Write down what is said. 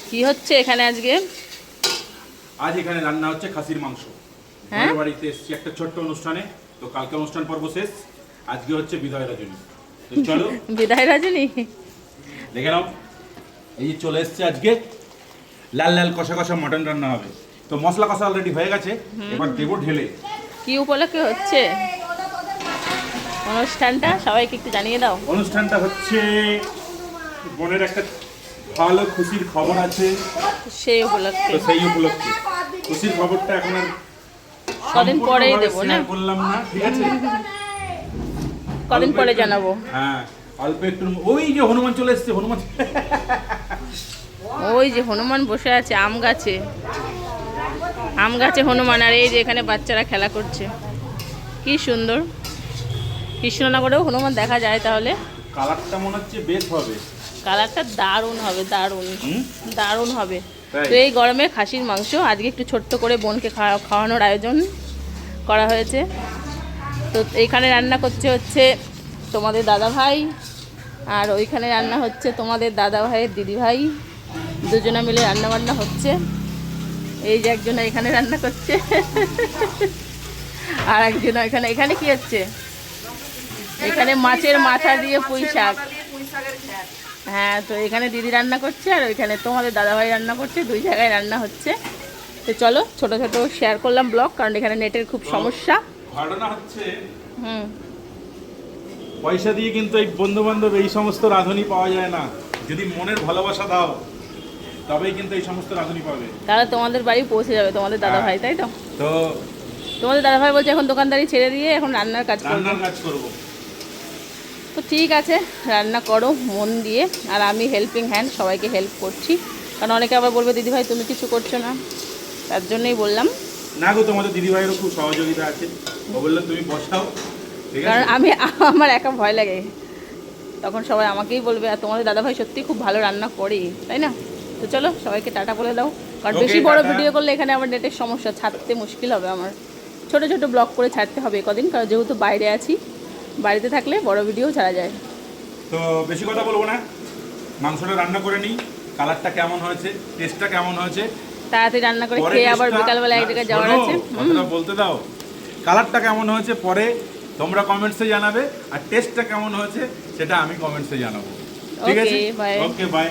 কি হচ্ছে এখানে আজকে? আজ এখানে রান্না হচ্ছে খাসির মাংস। হ্যাঁ, আমার বাড়িতে এসেছি একটা ছোট্ট অনুষ্ঠানে। তো কালকে অনুষ্ঠান পর্ব শেষ, আজকে হচ্ছে বিদায় রজনী। তো চলো বিদায় রজনী। দেখে নাও, এই যে চলে এসছে আজকে লাল লাল কষা কষা মটন রান্না হবে। তো মশলা কষা অলরেডি হয়ে গেছে, এবার দেবো ঢেলে। কি উপলক্ষে হচ্ছে অনুষ্ঠানটা সবাইকে একটু জানিয়ে দাও। অনুষ্ঠানটা হচ্ছে বোনের একটা ভালো খুশির খবর আছে, সেই উপলক্ষে তো সেই উপলক্ষে খুশির খবরটা এখন আর কদিন পরেই দেবো না? শেয়ার করলাম না, ঠিক আছে? কদিন পরে জানাবো। হ্যাঁ, অল্প একটু। ওই যে হনুমান চলে এসছে, হনুমান। ওই যে হনুমান বসে আছে আম গাছে, আম গাছে হনুমান। আর এই যে এখানে বাচ্চারা খেলা করছে, কি সুন্দর। কৃষ্ণনগরেও হনুমান দেখা যায় তাহলে। কালারটা মনে হচ্ছে বেশ হবে। কালারটা দারুণ হবে, দারুণ হুম? দারুণ হবে। তাই? তো এই গরমে খাসির মাংস আজকে একটু ছোট্ট করে বোনকে খাওয়ানোর আয়োজন করা হয়েছে। তো এইখানে রান্না করছে হচ্ছে তোমাদের দাদা ভাই, আর ওইখানে রান্না হচ্ছে তোমাদের দাদা ভাইয়ের দিদি ভাই, দুজনে মিলে রান্না বান্না হচ্ছে। এই যে একজন এখানে রান্না করছে আর একজন এখানে। এখানে কি হচ্ছে? এখানে মাছের মাথা দিয়ে পুঁই শাক। হ্যাঁ, তো এখানে দিদি রান্না করছে আর ওইখানে তোমাদের দাদাভাই রান্না করছে, দুই জায়গায় রান্না হচ্ছে। তো চলো ছোট ছোট শেয়ার করলাম ব্লগ, কারণ এখানে নেটের খুব সমস্যা। ঘটনা হচ্ছে হুম, পয়সা দিয়ে কিন্তু এই বন্ধু বান্ধব এই সমস্ত রাঁধুনি পাওয়া যায় না। যদি মনের ভালোবাসা দাও তবেই কিন্তু এই সমস্ত রাঁধুনি পাবে। তাহলে তোমাদের বাড়ি পৌঁছে যাবে তোমাদের দাদাভাই, তাই তো? তো তোমাদের দাদাভাই বলছে এখন দোকানদারি ছেড়ে দিয়ে এখন রান্নার কাজ করবো। রান্নার কাজ করবো। তো ঠিক আছে, রান্না করো মন দিয়ে, আর আমি হেল্পিং হ্যান্ড, সবাইকে হেল্প করছি। কারণ অনেকে আবার বলবে দিদিভাই তুমি কিছু করছো না, তার জন্যই বললাম। না গো, তোমাদের দিদিভাইয়েরও খুব সহযোগিতা আছে। ও বললো তুমি বসাও, ঠিক কারণ আছে? আমার একা ভয় লাগে, তখন সবাই আমাকেই বলবে। আর তোমাদের দাদাভাই সত্যি খুব ভালো রান্না করে, তাই না? তো চলো সবাইকে টাটা বলে দাও, কারণ Okay, বেশি বড় টাটা। ভিডিও করলে এখানে আবার নেটের সমস্যা, ছাড়তে মুশকিল হবে আমার। ছোট ছোট ব্লগ করে ছাড়তে হবে কদিন, কারণ যেহেতু বাইরে আছি, বাড়িতে থাকলে বড় ভিডিও ছাড়া যায়। তো বেশি কথা বলবো না, মাংসটা রান্না করে নিই। কালারটা কেমন হয়েছে, টেস্টটা কেমন হয়েছে, তাড়াতাড়ি রান্না করে পরে খেয়ে আবার টেস্টটা- বিকালবেলা এক না, জায়গায় যাওয়ার শোনো, আছে। কথাটা বলতে দাও। কালারটা কেমন হয়েছে পরে তোমরা কমেন্টসে জানাবে, আর টেস্টটা কেমন হয়েছে সেটা আমি কমেন্টসে জানাবো, ঠিক আছে? Okay, bye. Okay, by.